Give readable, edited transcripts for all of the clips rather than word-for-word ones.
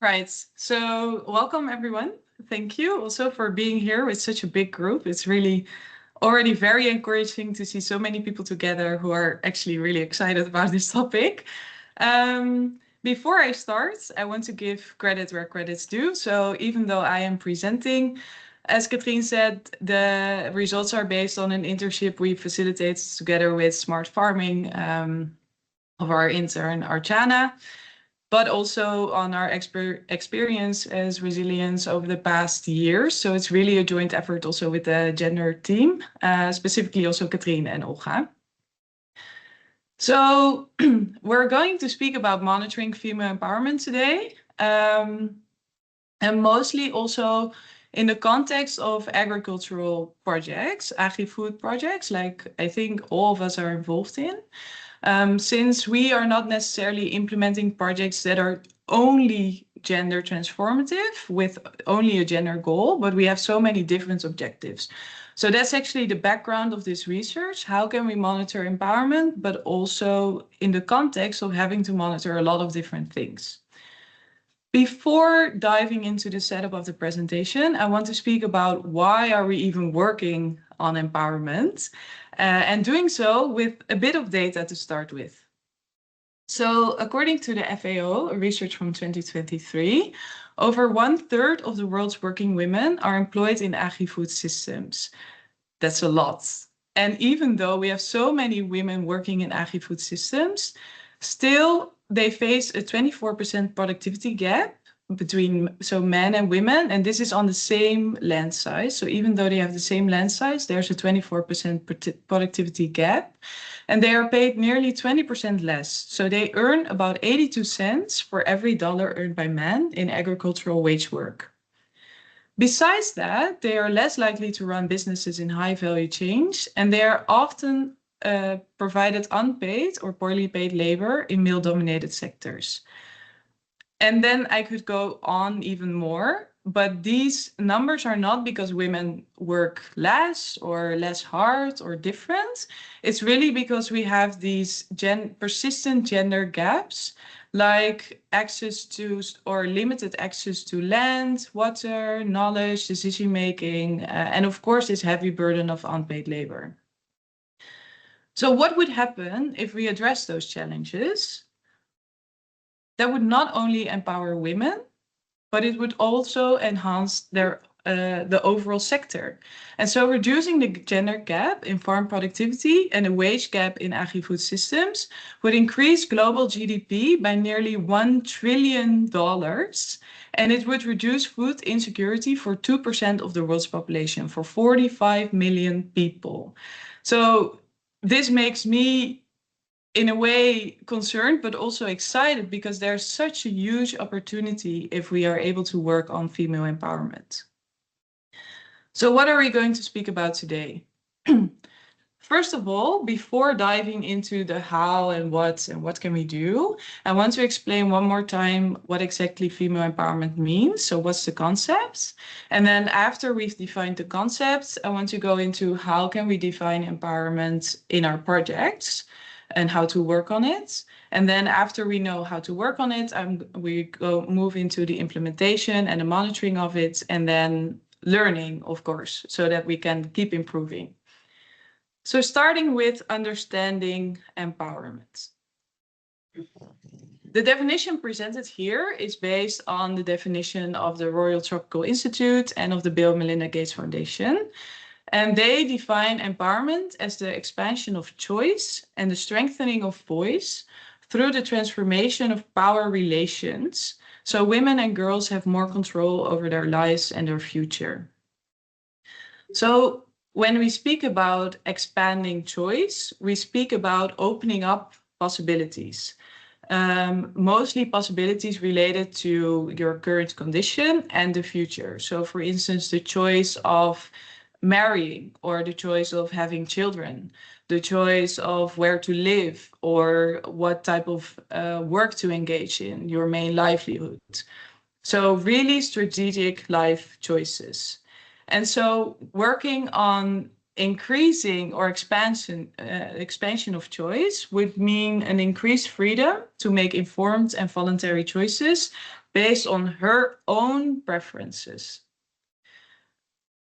Right. So welcome everyone. Thank you also for being here with such a big group. It's really already very encouraging to see so many people together who are actually really excited about this topic. Before I start, I want to give credit where credit's due. So even though I am presenting, as Katrien said, the results are based on an internship we facilitated together with Smart Farming of our intern Archana, but also on our experience as resilience over the past years. So it's really a joint effort also with the gender team, specifically also Katrien and Olga. So we're going to speak about monitoring female empowerment today, and mostly also in the context of agricultural projects, agri-food projects, like I think all of us are involved in. Since we are not necessarily implementing projects that are only gender transformative with only a gender goal, but we have so many different objectives. So that's actually the background of this research. How can we monitor empowerment, but also in the context of having to monitor a lot of different things? Before diving into the setup of the presentation, I want to speak about why are we even working on empowerment, and doing so with a bit of data to start with. So according to the FAO, a research from 2023, over 1/3 of the world's working women are employed in agri-food systems. That's a lot. And even though we have so many women working in agri-food systems, still they face a 24% productivity gap between men and women, and this is on the same land size. So even though they have the same land size, there's a 24% productivity gap, and they are paid nearly 20% less. So they earn about 82 cents for every dollar earned by men in agricultural wage work. Besides that, they are less likely to run businesses in high value chains, and they are often provided unpaid or poorly paid labor in male-dominated sectors. And then I could go on even more, but these numbers are not because women work less or less hard or different. It's really because we have these persistent gender gaps, like access to or limited access to land, water, knowledge, decision-making, and of course, this heavy burden of unpaid labor. So what would happen if we address those challenges? That would not only empower women, but it would also enhance the overall sector. And so reducing the gender gap in farm productivity and the wage gap in agri-food systems would increase global GDP by nearly $1 trillion, and it would reduce food insecurity for 2% of the world's population, for 45 million people. So this makes me in a way concerned, but also excited, because there's such a huge opportunity if we are able to work on female empowerment. So what are we going to speak about today? First of all, before diving into the how and what can we do, I want to explain one more time what exactly female empowerment means. So what's the concept? And then after we've defined the concepts, I want to go into how can we define empowerment in our projects and how to work on it. And then after we know how to work on it, we move into the implementation and the monitoring of it, and then learning, of course, so that we can keep improving. So starting with understanding empowerment. The definition presented here is based on the definition of the Royal Tropical Institute and of the Bill & Melinda Gates Foundation. And they define empowerment as the expansion of choice and the strengthening of voice through the transformation of power relations, so women and girls have more control over their lives and their future. So when we speak about expanding choice, we speak about opening up possibilities. Mostly possibilities related to your current condition and the future. So for instance, the choice of marrying, or the choice of having children, the choice of where to live or what type of work to engage in, your main livelihood. So really strategic life choices. And so working on increasing or expansion of choice would mean an increased freedom to make informed and voluntary choices based on her own preferences.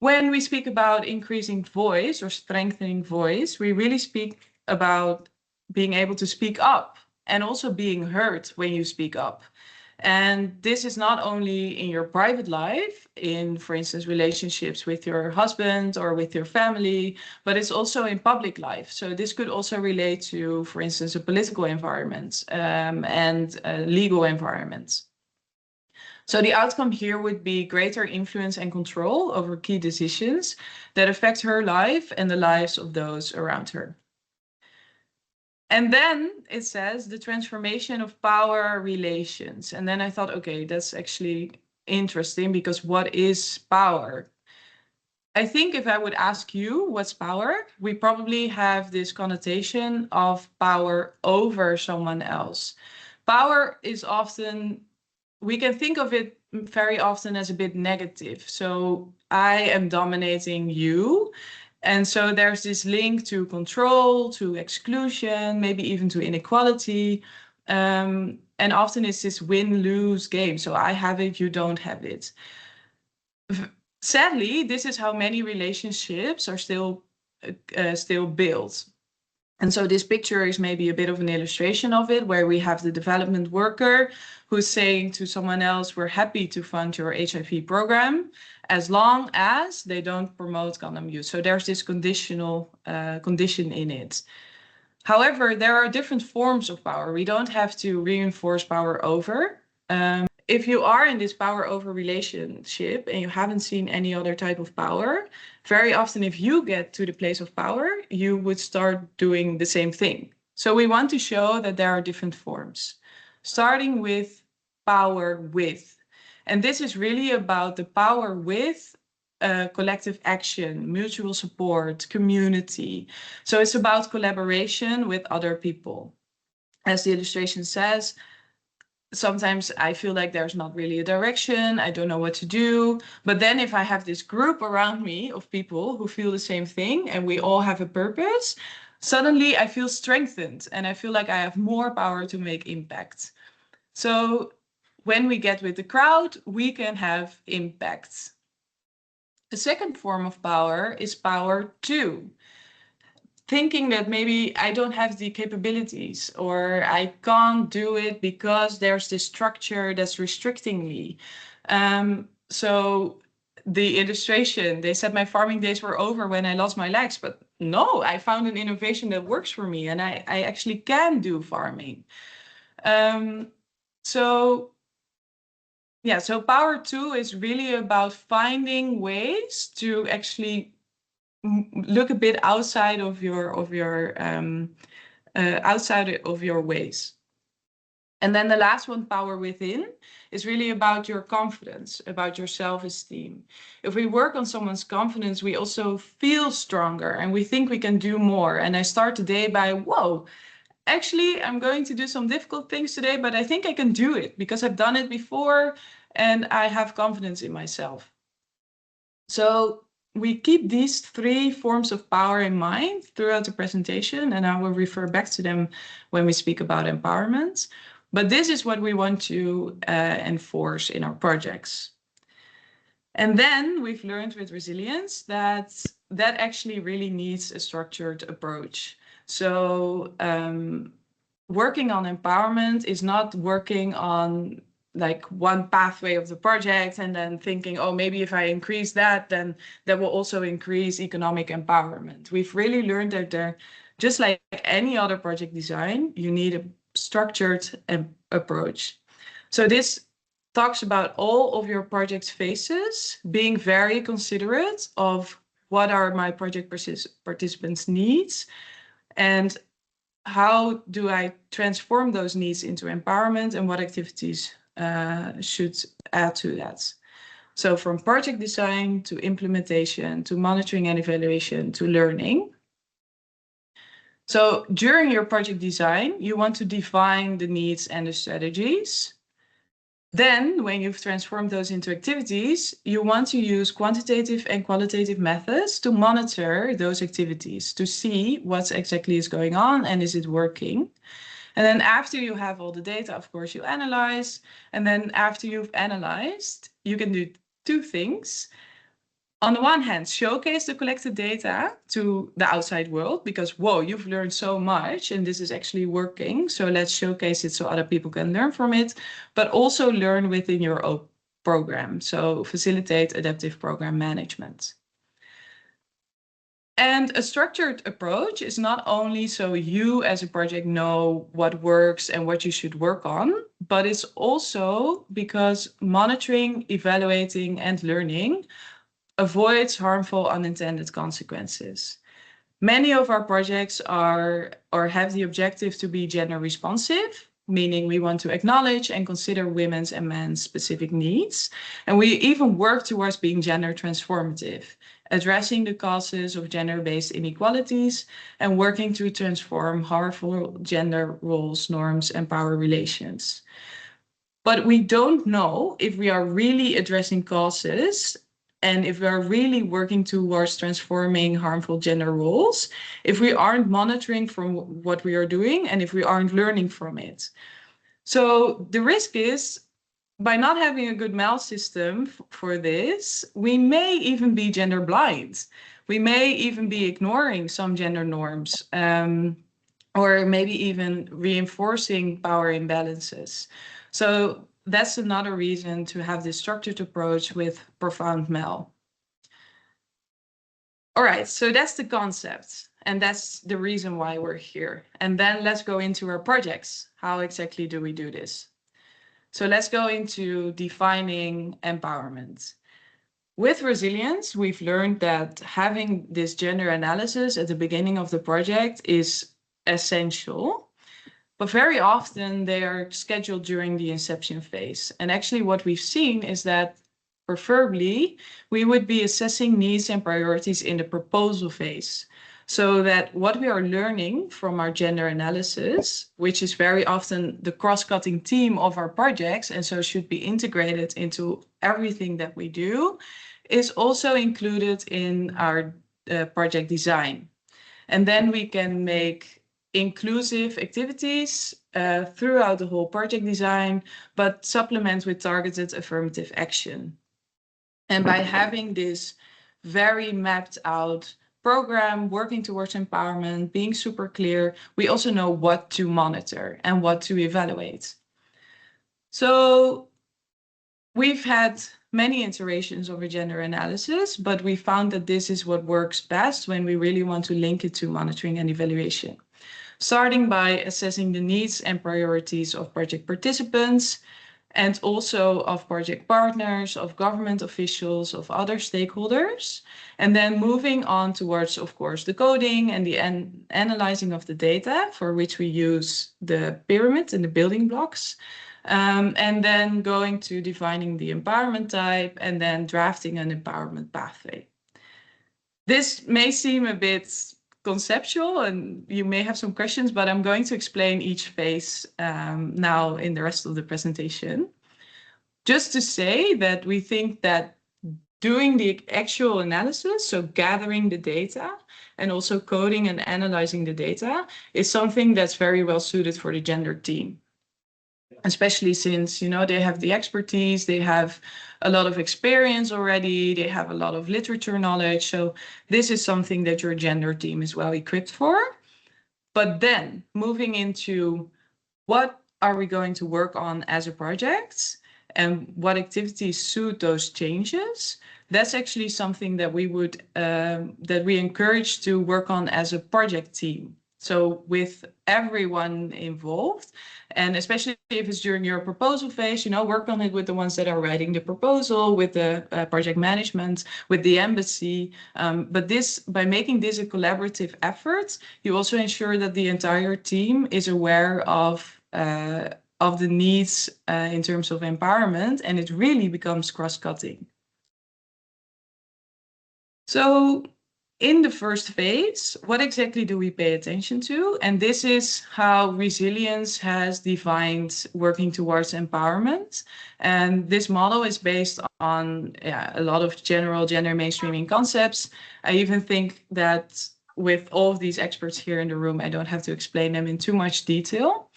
When we speak about increasing voice or strengthening voice, we really speak about being able to speak up and also being heard when you speak up. And this is not only in your private life, in, for instance, relationships with your husband or with your family, but it's also in public life. So this could also relate to, for instance, a political environment and legal environments. So the outcome here would be greater influence and control over key decisions that affect her life and the lives of those around her. And then it says the transformation of power relations. And then I thought, okay, that's actually interesting, because what is power? I think if I would ask you what's power, we probably have this connotation of power over someone else. Power is often, we can think of it very often as a bit negative. So I am dominating you. And so there's this link to control, to exclusion, maybe even to inequality. And often it's this win-lose game. So I have it, you don't have it. Sadly, this is how many relationships are still built. And so this picture is maybe a bit of an illustration of it, where we have the development worker who's saying to someone else, we're happy to fund your HIV program as long as they don't promote condom use. So there's this conditional condition in it. However, there are different forms of power. We don't have to reinforce power over. If you are in this power over relationship and you haven't seen any other type of power, very often if you get to the place of power, you would start doing the same thing. So we want to show that there are different forms, starting with power with. And this is really about the power with collective action, mutual support, community. So it's about collaboration with other people. As the illustration says, sometimes I feel like there's not really a direction. I don't know what to do. But then if I have this group around me of people who feel the same thing and we all have a purpose, suddenly I feel strengthened and I feel like I have more power to make impact. So when we get with the crowd, we can have impact. The second form of power is power to. Thinking that maybe I don't have the capabilities or I can't do it because there's this structure that's restricting me. So the illustration, they said my farming days were over when I lost my legs, but no, I found an innovation that works for me and I actually can do farming. So power to is really about finding ways to actually look a bit outside of your ways. And then the last one, power within, is really about your confidence, about your self-esteem. If we work on someone's confidence, we also feel stronger and we think we can do more. And I start the day by, whoa, actually, I'm going to do some difficult things today, but I think I can do it because I've done it before and I have confidence in myself. So we keep these three forms of power in mind throughout the presentation, and I will refer back to them when we speak about empowerment. But this is what we want to enforce in our projects. And then we've learned with resilience that actually really needs a structured approach. So working on empowerment is not working on like one pathway of the project and then thinking, oh, maybe if I increase that, then that will also increase economic empowerment. We've really learned that just like any other project design, you need a structured approach. So this talks about all of your project phases, being very considerate of what are my project participants' needs and how do I transform those needs into empowerment and what activities should add to that. So from project design to implementation, to monitoring and evaluation, to learning. So during your project design, you want to define the needs and the strategies. Then when you've transformed those into activities, you want to use quantitative and qualitative methods to monitor those activities, to see what exactly is going on and is it working. And then after you have all the data, of course, you analyze. And then after you've analyzed, you can do two things. On the one hand, showcase the collected data to the outside world because, whoa, you've learned so much and this is actually working. So let's showcase it so other people can learn from it, but also learn within your own program. So facilitate adaptive program management. And a structured approach is not only so you as a project know what works and what you should work on, but it's also because monitoring, evaluating, and learning avoids harmful unintended consequences. Many of our projects are or have the objective to be gender responsive, meaning we want to acknowledge and consider women's and men's specific needs. And we even work towards being gender transformative, addressing the causes of gender-based inequalities and working to transform harmful gender roles, norms, and power relations. But we don't know if we are really addressing causes and if we are really working towards transforming harmful gender roles, if we aren't monitoring from what we are doing and if we aren't learning from it. So the risk is, by not having a good MEL system for this, we may even be gender blind. We may even be ignoring some gender norms, or maybe even reinforcing power imbalances. So that's another reason to have this structured approach with profound MEL. All right, so that's the concept, and that's the reason why we're here. And then let's go into our projects. How exactly do we do this? So let's go into defining empowerment. With resilience, we've learned that having this gender analysis at the beginning of the project is essential. But very often they are scheduled during the inception phase. And actually what we've seen is that preferably we would be assessing needs and priorities in the proposal phase. So that what we are learning from our gender analysis, which is very often the cross-cutting theme of our projects, and so should be integrated into everything that we do, is also included in our project design. And then we can make inclusive activities throughout the whole project design, but supplement with targeted affirmative action. And by having this very mapped out program, working towards empowerment, being super clear, we also know what to monitor and what to evaluate. So we've had many iterations of a gender analysis, but we found that this is what works best when we really want to link it to monitoring and evaluation. Starting by assessing the needs and priorities of project participants and also of project partners, of government officials, of other stakeholders, and then moving on towards, of course, the coding and the analyzing of the data, for which we use the pyramid and the building blocks, and then going to defining the empowerment type and then drafting an empowerment pathway. This may seem a bit conceptual and you may have some questions, but I'm going to explain each phase now in the rest of the presentation. Just to say that we think that doing the actual analysis, so gathering the data and also coding and analyzing the data, is something that's very well suited for the gender team. Especially since, you know, they have the expertise, they have a lot of experience already, they have a lot of literature knowledge. So this is something that your gender team is well equipped for. But then moving into what are we going to work on as a project and what activities suit those changes, that's actually something that we would, that we encourage to work on as a project team. So with everyone involved, and especially if it's during your proposal phase, you know, work on it with the ones that are writing the proposal, with the project management, with the embassy. But this, by making this a collaborative effort, you also ensure that the entire team is aware of the needs in terms of empowerment, and it really becomes cross-cutting. So in the first phase, what exactly do we pay attention to? And this is how Resilience has defined working towards empowerment. And this model is based on a lot of general gender mainstreaming concepts. I even think that with all of these experts here in the room, I don't have to explain them in too much detail.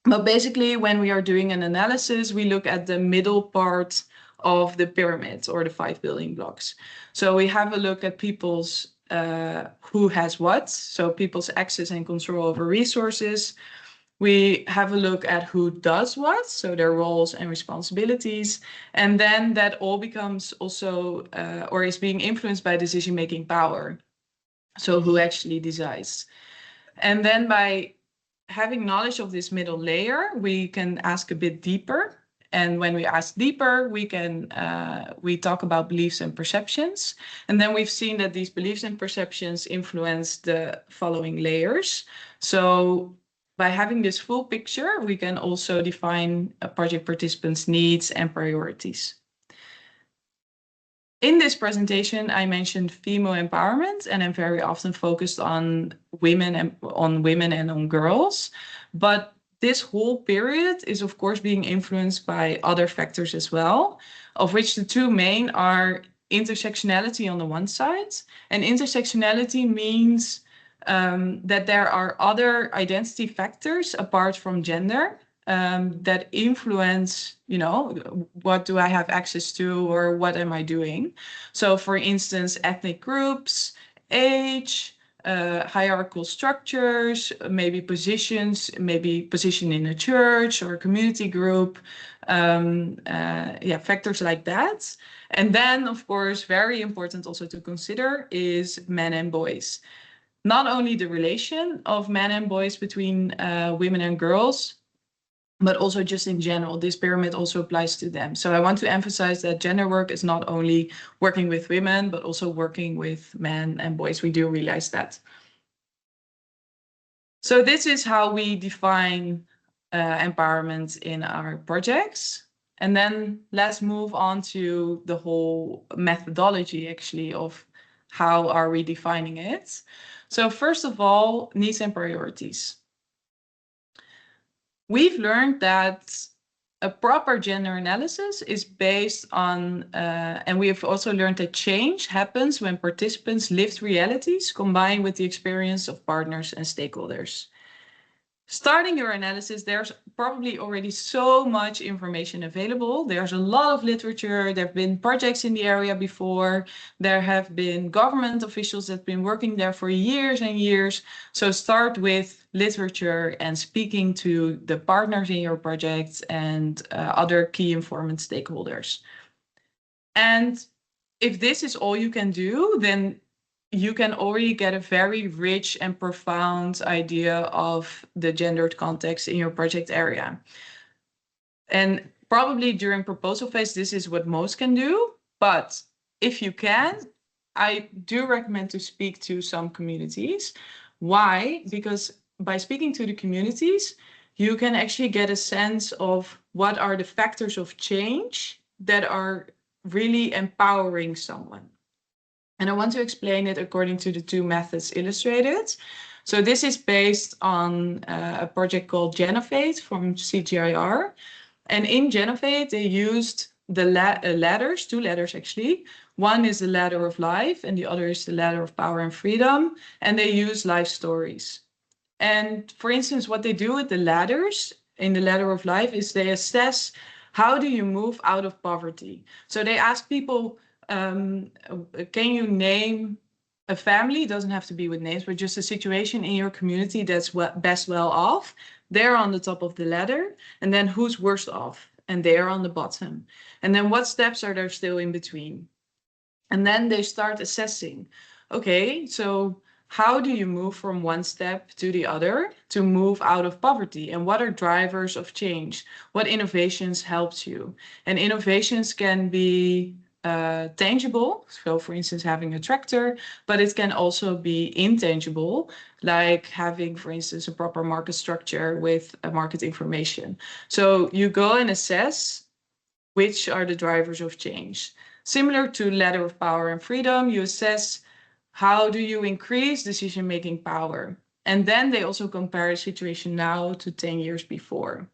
But basically, when we are doing an analysis, we look at the middle part of the pyramid or the 5 building blocks. So we have a look at people's who has what, so people's access and control over resources. We have a look at who does what, so their roles and responsibilities. And then that all becomes also, or is being influenced by decision-making power. So who actually decides. And then by having knowledge of this middle layer, we can ask a bit deeper. And when we ask deeper, we talk about beliefs and perceptions. And then we've seen that these beliefs and perceptions influence the following layers. So by having this full picture, we can also define a project participant's needs and priorities. In this presentation, I mentioned female empowerment, and I'm very often focused on women and on girls. But this whole period is, of course, being influenced by other factors as well, of which the two main are intersectionality on the one side. And intersectionality means that there are other identity factors apart from gender that influence, what do I have access to or what am I doing? So for instance, ethnic groups, age, hierarchical structures, maybe position in a church or a community group, factors like that. And then, of course, very important also to consider is men and boys. Not only the relation of men and boys between women and girls, but also just in general, this pyramid also applies to them. So I want to emphasize that gender work is not only working with women, but also working with men and boys. We do realize that. So this is how we define empowerment in our projects. And then let's move on to the whole methodology, actually, of how are we defining it. So first of all, needs and priorities. We've learned that a proper gender analysis is based on, and we have also learned that change happens when participants' lived realities combine with the experience of partners and stakeholders. Starting your analysis, there's probably already so much information available. There's a lot of literature. There have been projects in the area before. There have been government officials that have been working there for years and years. So start with literature and speaking to the partners in your project and other key informant stakeholders. And if this is all you can do, then you can already get a very rich and profound idea of the gendered context in your project area. And probably during proposal phase, this is what most can do. But if you can, I do recommend to speak to some communities. Why? Because by speaking to the communities, you can actually get a sense of what are the factors of change that are really empowering someone. And I want to explain it according to the two methods illustrated. So this is based on a project called Genovate from CGIAR. And in Genovate, they used the ladders, two ladders actually. One is the ladder of life and the other is the ladder of power and freedom. And they use life stories. And for instance, what they do with the ladders in the ladder of life is they assess how do you move out of poverty. So they ask people, can you name a family? It doesn't have to be with names, but just a situation in your community that's best well off. They're on the top of the ladder. And then who's worst off? And they're on the bottom. And then what steps are there still in between? And then they start assessing, okay, so how do you move from one step to the other to move out of poverty? And what are drivers of change? What innovations helped you? And innovations can be tangible, so for instance having a tractor, but it can also be intangible, like having, for instance, a proper market structure with a market information. So you go and assess which are the drivers of change. Similar to ladder of power and freedom, you assess how do you increase decision-making power. And then they also compare the situation now to 10 years before.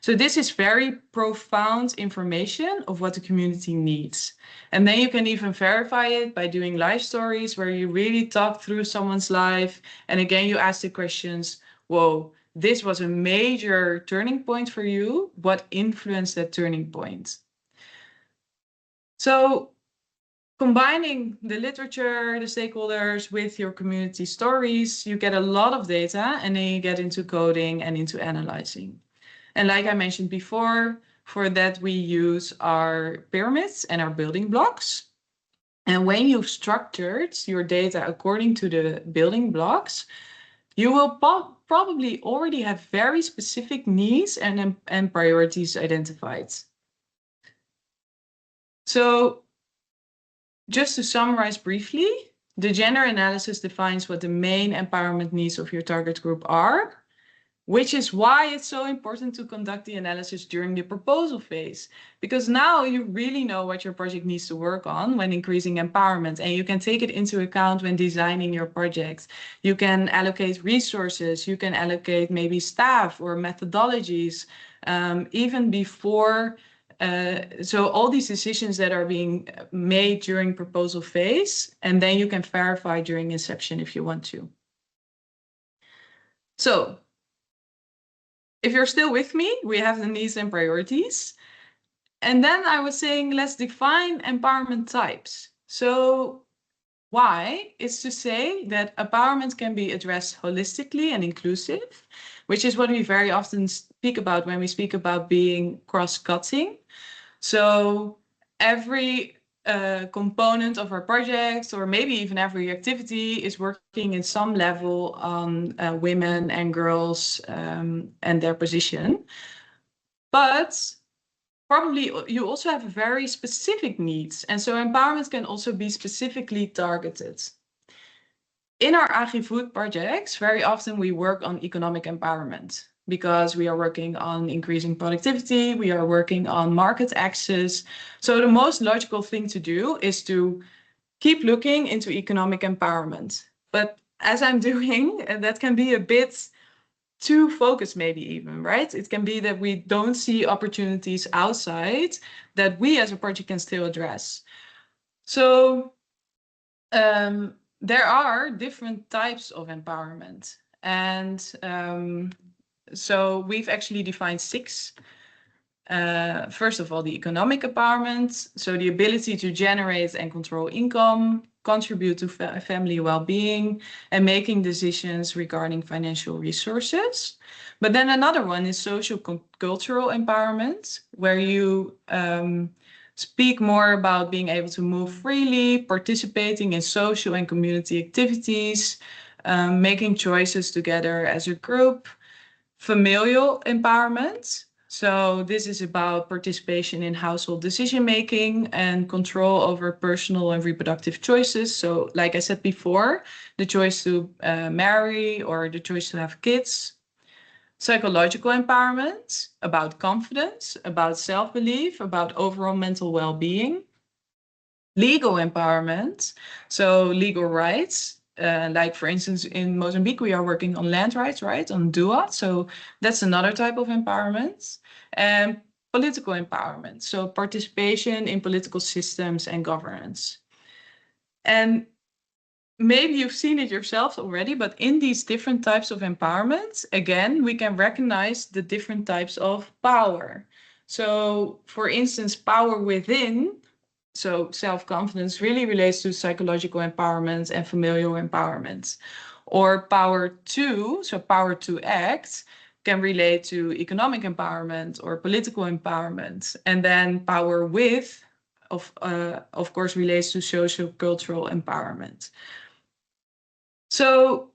So this is very profound information of what the community needs. And then you can even verify it by doing life stories where you really talk through someone's life. And again, you ask the questions, whoa, this was a major turning point for you. What influenced that turning point? So combining the literature, the stakeholders with your community stories, you get a lot of data, and then you get into coding and into analyzing. And like I mentioned before, for that we use our pyramids and our building blocks. And when you've structured your data according to the building blocks, you will probably already have very specific needs and priorities identified. So just to summarize briefly, the gender analysis defines what the main empowerment needs of your target group are, which is why it's so important to conduct the analysis during the proposal phase, because now you really know what your project needs to work on when increasing empowerment, and you can take it into account when designing your project. You can allocate resources, you can allocate maybe staff or methodologies, even before. So all these decisions that are being made during proposal phase, and then you can verify during inception if you want to. So if you're still with me, we have the needs and priorities. And then I was saying, let's define empowerment types. So why is to say that empowerment can be addressed holistically and inclusive, which is what we very often speak about when we speak about being cross-cutting. So every component of our project, or maybe even every activity, is working in some level on women and girls and their position. But probably you also have very specific needs. And so empowerment can also be specifically targeted. In our Agri-Food projects, very often we work on economic empowerment because we are working on increasing productivity, we are working on market access. So the most logical thing to do is to keep looking into economic empowerment. But as I'm doing, that can be a bit too focused, maybe even, right? It can be that we don't see opportunities outside that we as a project can still address. So there are different types of empowerment. And so we've actually defined 6. First of all, the economic empowerment. So the ability to generate and control income, contribute to family well-being, and making decisions regarding financial resources. But then another one is social cultural empowerment, where you speak more about being able to move freely, participating in social and community activities, making choices together as a group. Familial empowerment. So this is about participation in household decision-making and control over personal and reproductive choices. So like I said before, the choice to marry or the choice to have kids. Psychological empowerment, about confidence, about self-belief, about overall mental well-being. Legal empowerment, so legal rights. Like for instance, in Mozambique, we are working on land rights, right, on DUA. So that's another type of empowerment. And political empowerment, so participation in political systems and governance. And maybe you've seen it yourself already, but in these different types of empowerment, again, we can recognize the different types of power. So for instance, power within, so self-confidence really relates to psychological empowerment and familial empowerment. Or power to, so power to act, can relate to economic empowerment or political empowerment. And then power with, of course, relates to social cultural empowerment. So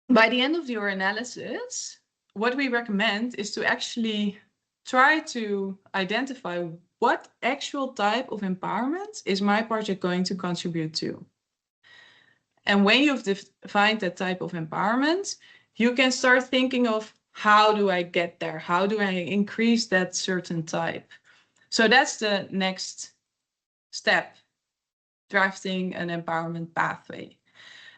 by the end of your analysis, what we recommend is to actually try to identify what actual type of empowerment is my project going to contribute to. And when you've defined that type of empowerment, you can start thinking of, how do I get there? How do I increase that certain type? So that's the next step, drafting an empowerment pathway.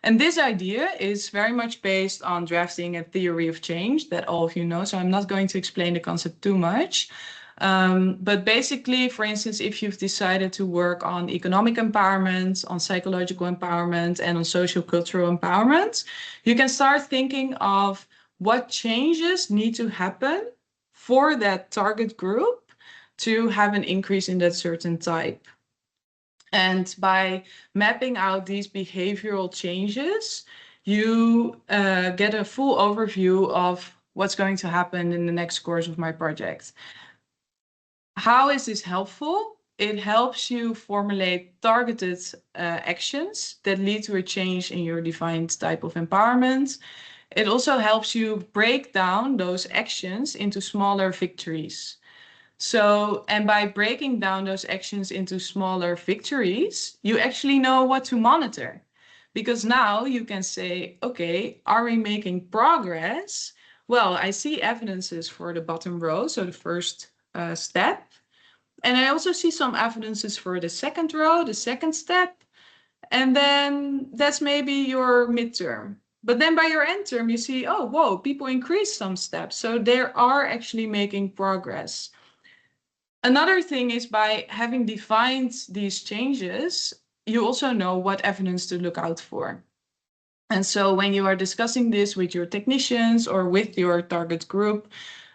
And this idea is very much based on drafting a theory of change that all of you know, so I'm not going to explain the concept too much. But basically, for instance, if you've decided to work on economic empowerment, on psychological empowerment, and on social cultural empowerment, you can start thinking of what changes need to happen for that target group to have an increase in that certain type. And by mapping out these behavioral changes, you get a full overview of what's going to happen in the next course of my project. How is this helpful? It helps you formulate targeted actions that lead to a change in your defined type of empowerment. It also helps you break down those actions into smaller victories. So, and by breaking down those actions into smaller victories, you actually know what to monitor. Because now you can say, okay, are we making progress? Well, I see evidences for the bottom row, so the first step. And I also see some evidences for the second row, the second step. And then that's maybe your midterm. But then by your end term, you see, oh, whoa, people increase some steps. So they are actually making progress. Another thing is by having defined these changes, you also know what evidence to look out for. And so when you are discussing this with your technicians or with your target group,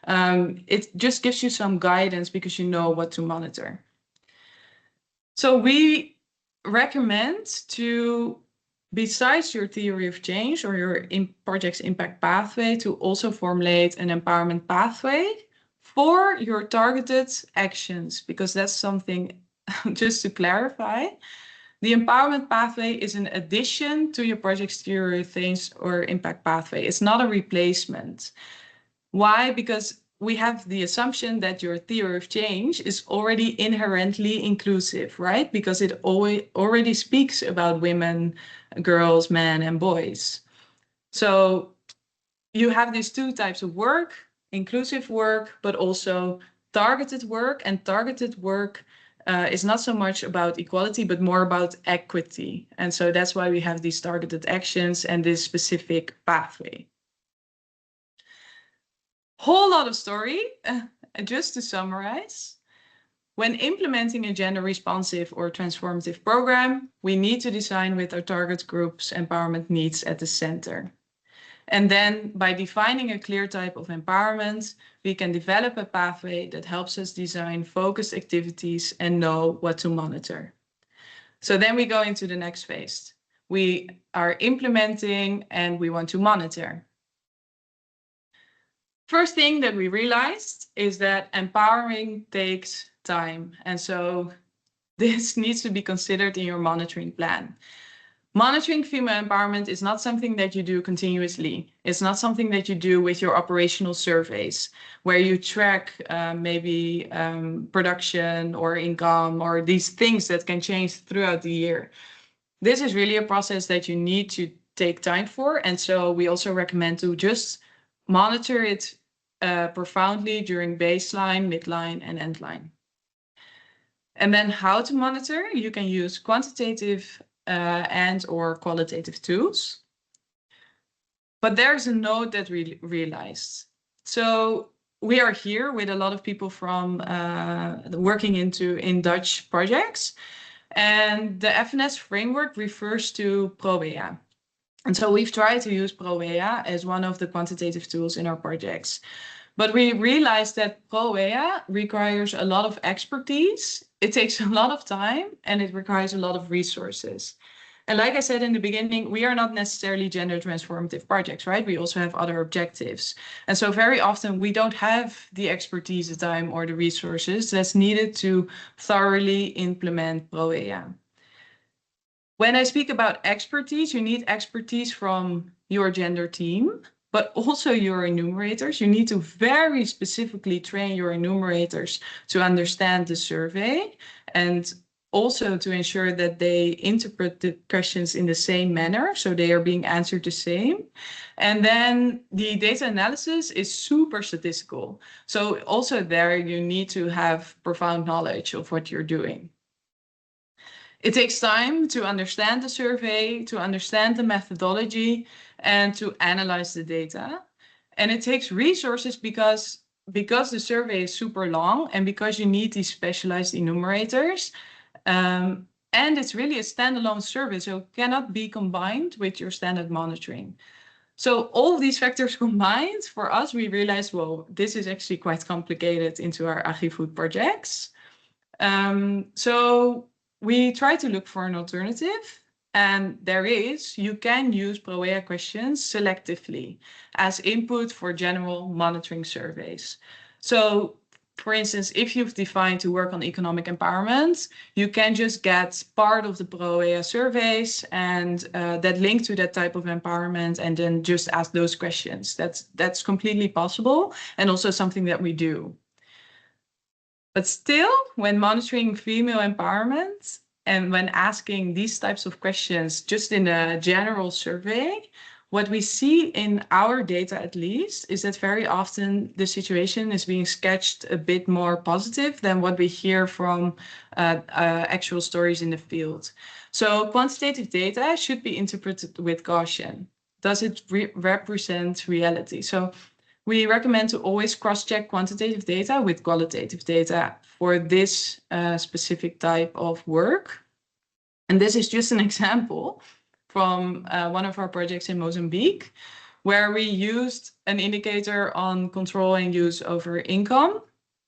it just gives you some guidance because you know what to monitor. So we recommend to, besides your theory of change or your project's impact pathway, to also formulate an empowerment pathway for your targeted actions, because that's something just to clarify. The empowerment pathway is an addition to your project's theory of change or impact pathway. It's not a replacement. Why? Because we have the assumption that your theory of change is already inherently inclusive, right? Because it already speaks about women, girls, men, and boys. So you have these two types of work, inclusive work, but also targeted work. And targeted work is not so much about equality, but more about equity. And so that's why we have these targeted actions and this specific pathway. Whole lot of story. Just to summarize, when implementing a gender responsive or transformative program, we need to design with our target group's empowerment needs at the center. And then by defining a clear type of empowerment, we can develop a pathway that helps us design focused activities and know what to monitor. So then we go into the next phase. We are implementing and we want to monitor. First thing that we realized is that empowering takes time. And so this needs to be considered in your monitoring plan. Monitoring female empowerment is not something that you do continuously. It's not something that you do with your operational surveys, where you track maybe production or income or these things that can change throughout the year. This is really a process that you need to take time for. And so we also recommend to just monitor it profoundly during baseline, midline, and endline. And then how to monitor? You can use quantitative and or qualitative tools. But there's a note that we realized. So we are here with a lot of people from working in Dutch projects. And the FNS framework refers to ProWea. And so we've tried to use ProWea as one of the quantitative tools in our projects. But we realized that ProWea requires a lot of expertise. It takes a lot of time and it requires a lot of resources. And like I said in the beginning, we are not necessarily gender transformative projects, right? We also have other objectives. And so very often we don't have the expertise, the time, or the resources that's needed to thoroughly implement ProWea. When I speak about expertise, you need expertise from your gender team, but also your enumerators. You need to very specifically train your enumerators to understand the survey and also to ensure that they interpret the questions in the same manner, so they are being answered the same. And then the data analysis is super statistical. So also there you need to have profound knowledge of what you're doing. It takes time to understand the survey, to understand the methodology, and to analyze the data. And it takes resources because the survey is super long and because you need these specialized enumerators. And it's really a standalone survey, so it cannot be combined with your standard monitoring. So all of these factors combined, for us, we realized, well, this is actually quite complicated into our agri-food projects. So we try to look for an alternative, and you can use ProEA questions selectively as input for general monitoring surveys. So for instance, if you've defined to work on economic empowerment, you can just get part of the ProEA surveys and that link to that type of empowerment and then just ask those questions. That's completely possible and also something that we do. But still, when monitoring female empowerment and when asking these types of questions just in a general survey, what we see in our data, at least, is that very often the situation is being sketched a bit more positive than what we hear from actual stories in the field. So quantitative data should be interpreted with caution. Does it represent reality? So we recommend to always cross-check quantitative data with qualitative data for this specific type of work. And this is just an example from one of our projects in Mozambique, where we used an indicator on control and use over income.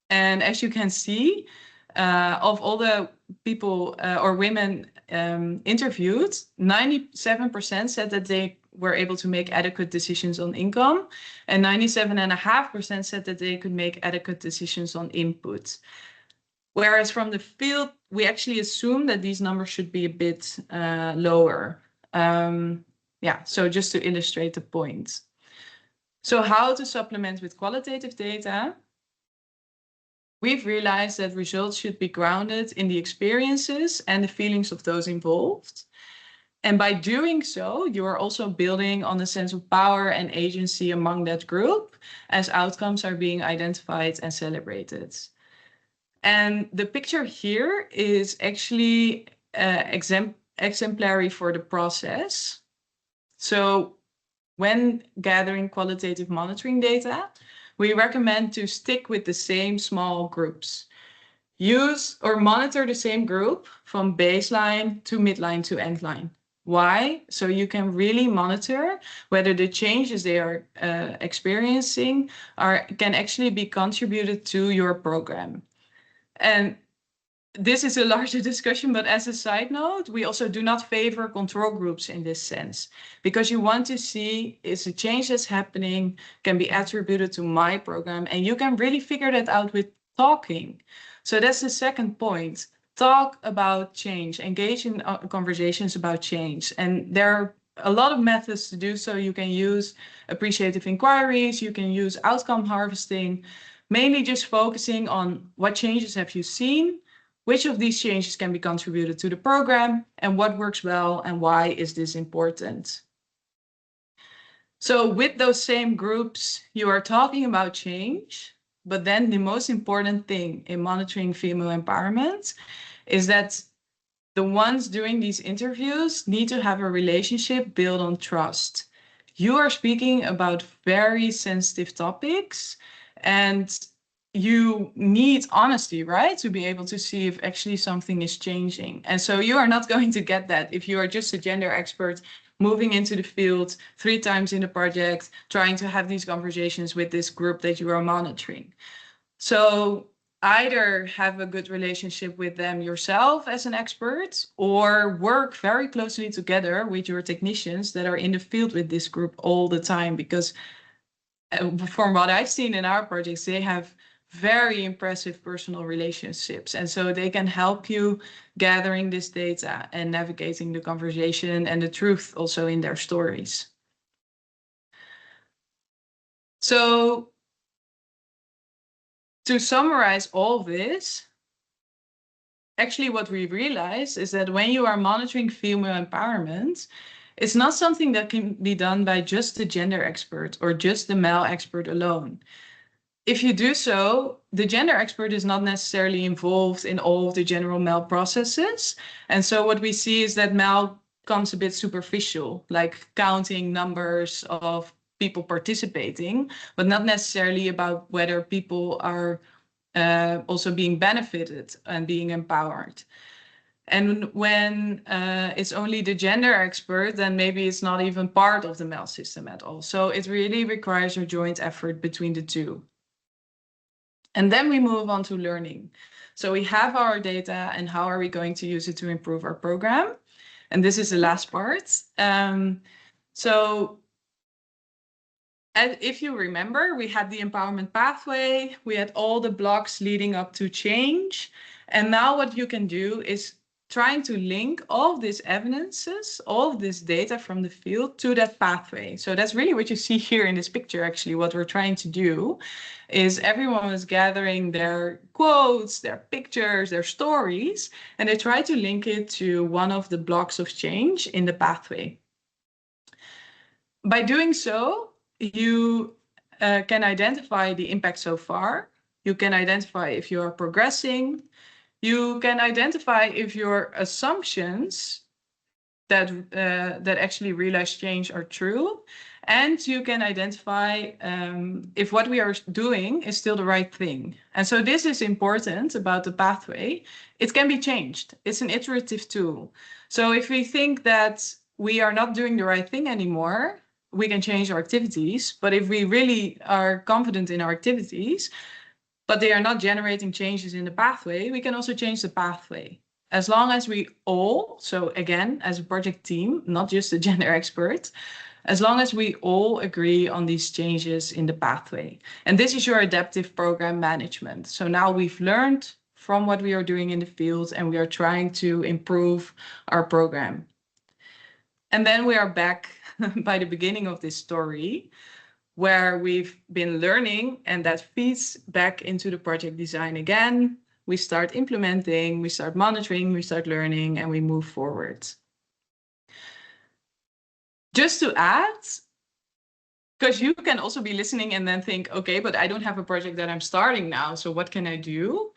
And as you can see, of all the people or women interviewed, 97% said that they were able to make adequate decisions on income, and 97.5% said that they could make adequate decisions on input. Whereas from the field, we actually assume that these numbers should be a bit lower. So just to illustrate the point. So how to supplement with qualitative data? We've realized that results should be grounded in the experiences and the feelings of those involved. And by doing so, you are also building on a sense of power and agency among that group as outcomes are being identified and celebrated. And the picture here is actually exemplary for the process. So when gathering qualitative monitoring data, we recommend to stick with the same small groups. Use or monitor the same group from baseline to midline to endline. Why? So you can really monitor whether the changes they are experiencing can actually be contributed to your program. And this is a larger discussion, but as a side note, we also do not favor control groups in this sense, because you want to see is a change that's happening can be attributed to my program, and you can really figure that out with talking. So that's the second point. Talk about change, engage in conversations about change. And there are a lot of methods to do so. You can use appreciative inquiries, you can use outcome harvesting, mainly just focusing on what changes have you seen, which of these changes can be contributed to the program, and what works well, and why is this important? So with those same groups, you are talking about change, but then the most important thing in monitoring female empowerment is that the ones doing these interviews need to have a relationship built on trust. You are speaking about very sensitive topics, and you need honesty, right? To be able to see if actually something is changing. And so you are not going to get that if you are just a gender expert moving into the field 3 times in the project, trying to have these conversations with this group that you are monitoring. So either have a good relationship with them yourself as an expert, or work very closely together with your technicians that are in the field with this group all the time, because from what I've seen in our projects, they have very impressive personal relationships. And so they can help you gathering this data and navigating the conversation and the truth also in their stories. So to summarize all this, actually what we realize is that when you are monitoring female empowerment, it's not something that can be done by just the gender expert or just the male expert alone. if you do so, the gender expert is not necessarily involved in all of the general MEL processes. And so what we see is that MEL comes a bit superficial, like counting numbers of people participating, but not necessarily about whether people are also being benefited and being empowered. And when it's only the gender expert, then maybe it's not even part of the MEL system at all. So it really requires a joint effort between the two. And then we move on to learning. So we have our data, and how are we going to use it to improve our program? And this is the last part. So if you remember, we had the empowerment pathway, we had all the blocks leading up to change. And now what you can do is trying to link all of these evidences, all of this data from the field to that pathway. So that's really what you see here in this picture. Actually, what we're trying to do is everyone was gathering their quotes, their pictures, their stories, and they try to link it to one of the blocks of change in the pathway. By doing so, you can identify the impact so far. You can identify if you are progressing. You can identify if your assumptions that actually realize change are true. And you can identify if what we are doing is still the right thing. And so this is important about the pathway. It can be changed. It's an iterative tool. So if we think that we are not doing the right thing anymore, we can change our activities. But if we really are confident in our activities, but they are not generating changes in the pathway, we can also change the pathway. As long as we all, so again, as a project team, not just a gender expert, as long as we all agree on these changes in the pathway. And this is your adaptive program management. So now we've learned from what we are doing in the field, and we are trying to improve our program. And then we are back by the beginning of this story, where we've been learning, and that feeds back into the project design again. We start implementing, we start monitoring, we start learning, and we move forward. Just to add, because you can also be listening and then think, okay, but I don't have a project that I'm starting now, so what can I do?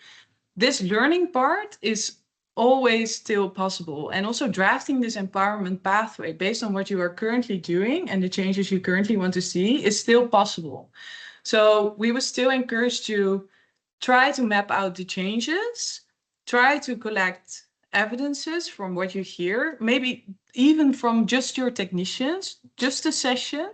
This learning part is always still possible. And also drafting this empowerment pathway based on what you are currently doing and the changes you currently want to see is still possible. So we would still encourage you, try to map out the changes, try to collect evidences from what you hear, maybe even from just your technicians, just a session,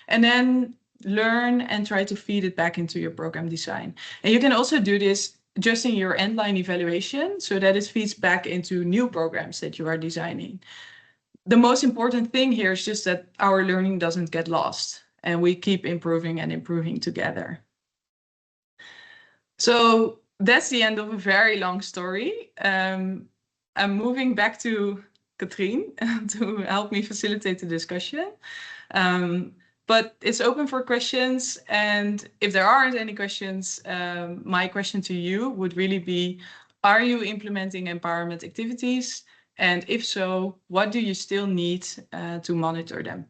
and then learn and try to feed it back into your program design. And you can also do this just in your endline evaluation, so that it feeds back into new programs that you are designing. The most important thing here is just that our learning doesn't get lost, and we keep improving and improving together. So that's the end of a very long story. I'm moving back to Katrien to help me facilitate the discussion. But it's open for questions, and if there aren't any questions, my question to you would really be, are you implementing empowerment activities? And if so, what do you still need to monitor them?